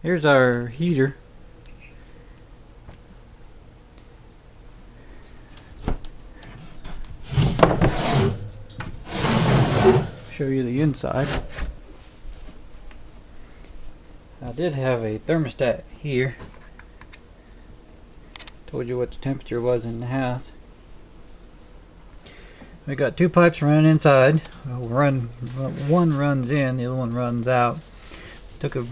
Here's our heater. Show you the inside. I did have a thermostat here. Told you what the temperature was in the house. We got two pipes running inside. One runs in, the other one runs out. Took a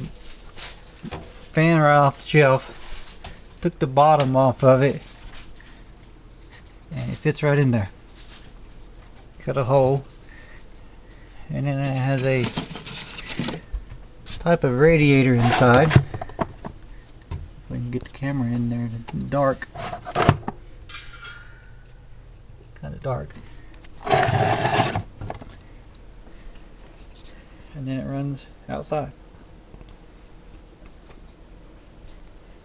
fan right off the shelf. Took the bottom off of it, and it fits right in there. Cut a hole, and then it has a type of radiator inside. We can get the camera in there. It's dark. Kind of dark. And then it runs outside.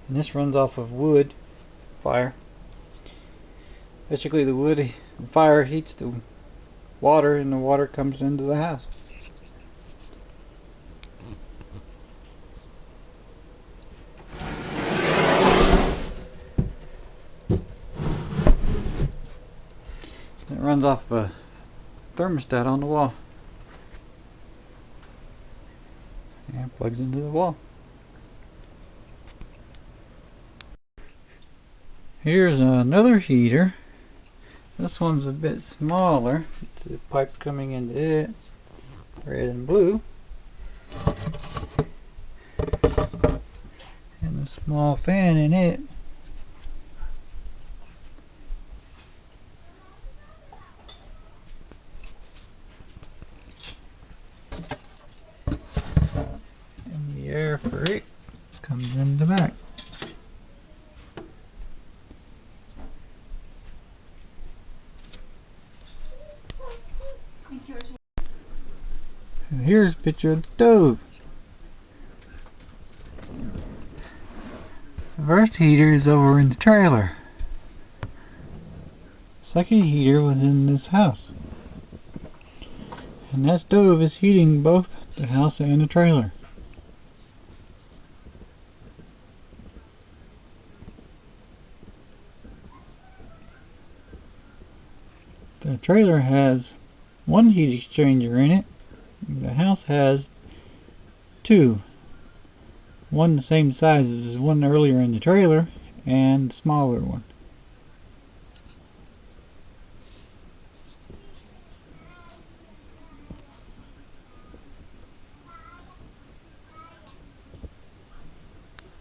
And this runs off of wood fire. Basically, the wood fire heats the water, and the water comes into the house. It runs off a thermostat on the wall. And plugs into the wall. Here's another heater. This one's a bit smaller. It's a pipe coming into it, red and blue. And a small fan in it. And the air for it comes in the back. And here's a picture of the stove. The first heater is over in the trailer. Second heater was in this house. And that stove is heating both the house and the trailer. The trailer has one heat exchanger in it. The house has two. One the same size as the one earlier in the trailer, and smaller one.